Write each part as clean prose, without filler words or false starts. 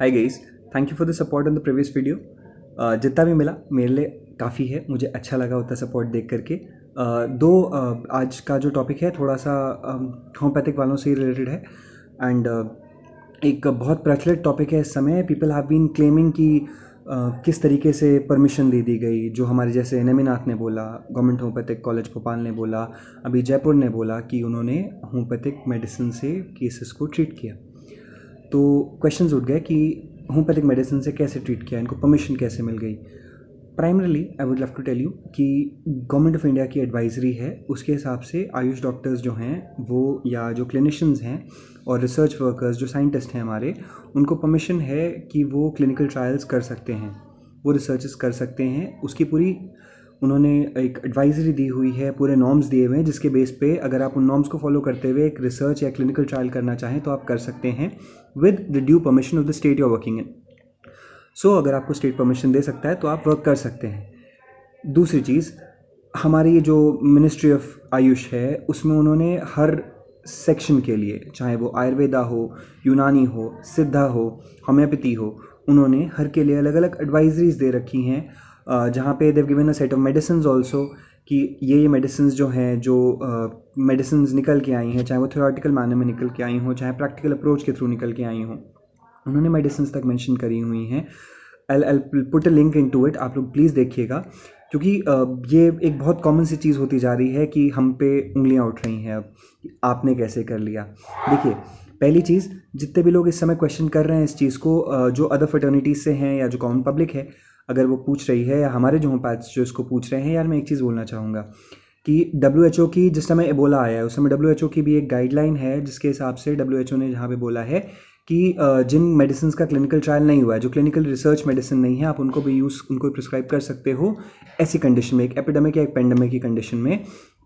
Hi guys, thank you for the support on the previous video. जितना भी मिला मेरे लिए काफ़ी है, मुझे अच्छा लगा उतना सपोर्ट देख करके। आज का जो टॉपिक है थोड़ा सा होम्योपैथिक वालों से ही रिलेटेड है एंड एक बहुत प्रचलित टॉपिक है इस समय। पीपल हैव बीन क्लेमिंग कि किस तरीके से परमिशन दे दी गई, जो हमारे जैसे नेमिनाथ ने बोला, गवर्नमेंट होम्योपैथिक कॉलेज भोपाल ने बोला, अभी जयपुर ने बोला कि उन्होंने होम्योपैथिक मेडिसिन से केसेस को ट्रीट किया। तो क्वेश्चंस उठ गए कि होम्योपैथिक मेडिसिन से कैसे ट्रीट किया, इनको परमिशन कैसे मिल गई। Primarily I would love to tell you कि गवर्नमेंट ऑफ इंडिया की एडवाइजरी है, उसके हिसाब से आयुष डॉक्टर्स जो हैं वो, या जो क्लिनिशियंस हैं और रिसर्च वर्कर्स जो साइंटिस्ट हैं हमारे, उनको परमिशन है कि वो क्लिनिकल ट्रायल्स कर सकते हैं, वो रिसर्चेस कर सकते हैं। उसकी पूरी उन्होंने एक एडवाइजरी दी हुई है, पूरे नॉर्म्स दिए हुए हैं, जिसके बेस पे अगर आप उन नॉर्म्स को फॉलो करते हुए एक रिसर्च या क्लिनिकल ट्रायल करना चाहें तो आप कर सकते हैं with the due permission of the state you are working in. So अगर आपको स्टेट परमिशन दे सकता है तो आप वर्क कर सकते हैं। दूसरी चीज़, हमारी ये जो मिनिस्ट्री ऑफ आयुष है उसमें उन्होंने हर सेक्शन के लिए, चाहे वो आयुर्वेदा हो, यूनानी हो, सिद्धा हो, होम्योपैथी हो, उन्होंने हर के लिए अलग अलग एडवाइजरीज दे रखी हैं, जहाँ पे they've given a set of medicine also कि ये मेडिसिन जो हैं, जो मेडिसिन निकल के आई हैं, चाहे वो थ्योरेटिकल मैनर में निकल के आई हों, चाहे प्रैक्टिकल अप्रोच के थ्रू निकल के आई हों, उन्होंने मेडिसिन तक मेंशन करी हुई हैं। I put a link into it, आप लोग प्लीज़ देखिएगा, क्योंकि ये एक बहुत कॉमन सी चीज़ होती जा रही है कि हम पे उंगलियां उठ रही हैं अब, आपने कैसे कर लिया। देखिए, पहली चीज़, जितने भी लोग इस समय क्वेश्चन कर रहे हैं इस चीज़ को, जो अदर फ्रेटर्निटीज़ से हैं या जो कॉमन पब्लिक है, अगर वो पूछ रही है, या हमारे जो होम्योपैथ्स जो इसको पूछ रहे हैं, यार मैं एक चीज़ बोलना चाहूँगा कि WHO की जिस समय एबोला आया है उस समय WHO की भी एक गाइडलाइन है, जिसके हिसाब से WHO ने जहाँ पे बोला है कि जिन मेडिसिन का क्लिनिकल ट्रायल नहीं हुआ है, जो क्लिनिकल रिसर्च मेडिसिन नहीं है, आप उनको भी उनको प्रिस्क्राइब कर सकते हो ऐसी कंडीशन में, एक एपिडेमिक या एक पेंडेमिक की कंडीशन में,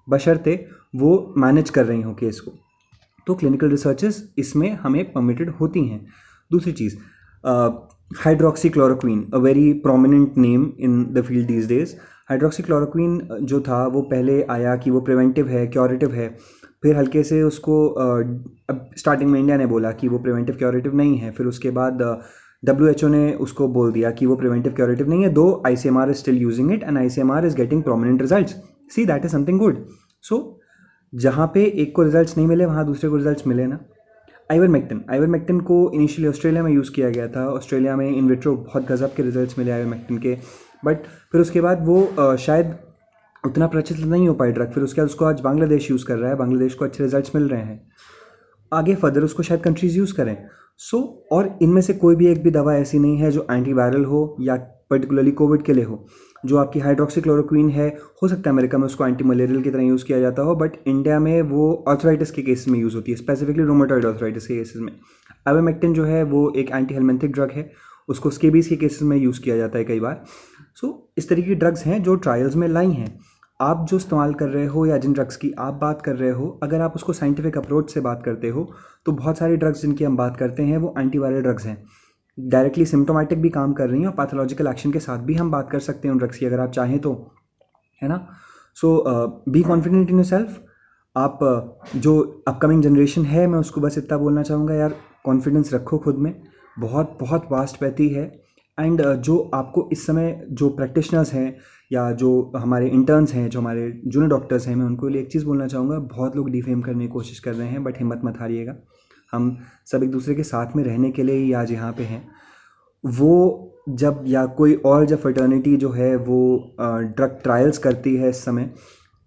बशर्ते वो मैनेज कर रही हो केस को। तो क्लिनिकल रिसर्चेस इसमें हमें परमिटेड होती हैं। दूसरी चीज़, hydroxychloroquine, a very prominent name in the field these days. Hydroxychloroquine जो था वो पहले आया कि वो प्रिवेंटिव है, क्योरेटिव है, फिर हल्के से उसको अब स्टार्टिंग में इंडिया ने बोला कि वो प्रिवेंटिव क्योरेटिव नहीं है, फिर उसके बाद WHO ने उसको बोल दिया कि वो प्रिवेंटिव क्योरेटिव नहीं है, though ICMR is still using it and ICMR is getting prominent results. See, that is something good. So जहाँ पे एक को रिजल्ट्स नहीं मिले वहाँ दूसरे को रिजल्ट्स मिले ना। आइवरमेक्टिन को इनिशियली ऑस्ट्रेलिया में यूज़ किया गया था, ऑस्ट्रेलिया में इन विट्रो बहुत गजब के रिजल्ट्स मिले आइवरमेक्टिन के, बट फिर उसके बाद वो शायद उतना प्रचलित नहीं हो पाई ड्रग, फिर उसके बाद उसको आज बांग्लादेश यूज़ कर रहा है, बांग्लादेश को अच्छे रिजल्ट्स मिल रहे हैं, आगे फर्दर उसको शायद कंट्रीज़ यूज़ करें। सो और इनमें से कोई भी एक भी दवा ऐसी नहीं है जो एंटीवायरल हो या पर्टिकुलरली कोविड के लिए हो। जो आपकी हाइड्रोक्सीक्लोरोक्वीन है, हो सकता है अमेरिका में उसको एंटी मलेरियल की तरह यूज़ किया जाता हो, बट इंडिया में वो आर्थराइटिस के केसेस में यूज़ होती है, स्पेसिफिकली रोमेटॉइड आर्थराइटिस के केसेस में। आइवरमेक्टिन जो है वो एक एंटी हेलमिंथिक ड्रग है, उसको स्केबीज के केसेस में यूज़ किया जाता है कई बार। सो इस तरीके की ड्रग्स हैं जो ट्रायल्स में लाई हैं। आप जो इस्तेमाल कर रहे हो या जिन ड्रग्स की आप बात कर रहे हो, अगर आप उसको साइंटिफिक अप्रोच से बात करते हो, तो बहुत सारी ड्रग्स जिनकी हम बात करते हैं वो एंटीवायरल ड्रग्स हैं, डायरेक्टली सिम्टोमेटिक भी काम कर रही हैं और पैथोलॉजिकल एक्शन के साथ भी हम बात कर सकते हैं उन ड्रग्स की, अगर आप चाहें तो, है ना। So be confident in yourself. आप जो अपकमिंग जनरेशन है, मैं उसको बस इतना बोलना चाहूँगा, यार कॉन्फिडेंस रखो खुद में, बहुत बहुत वास्ट पैथी है। एंड जो आपको इस समय जो प्रैक्टिशनर्स हैं या जो हमारे इंटर्न्स हैं, जो हमारे जूनियर डॉक्टर्स हैं, मैं उनको लिए एक चीज़ बोलना चाहूँगा, बहुत लोग डिफेम करने की कोशिश कर रहे हैं, बट हिम्मत मत हारिएगा। हम सब एक दूसरे के साथ में रहने के लिए ही आज यहाँ पे हैं। वो जब, या कोई और जब फ्रेटर्निटी जो है वो ड्रग ट्रायल्स करती है इस समय,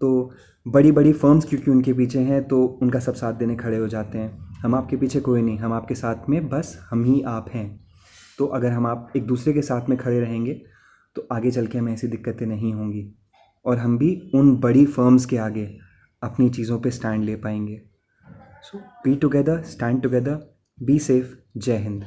तो बड़ी बड़ी फर्म्स क्योंकि उनके पीछे हैं तो उनका सब साथ देने खड़े हो जाते हैं। हम आपके पीछे कोई नहीं, हम आपके साथ में बस हम ही आप हैं। तो अगर हम आप एक दूसरे के साथ में खड़े रहेंगे तो आगे चल के हमें ऐसी दिक्कतें नहीं होंगी, और हम भी उन बड़ी फर्म्स के आगे अपनी चीज़ों पे स्टैंड ले पाएंगे। So be together, stand together, be safe, जय हिंद।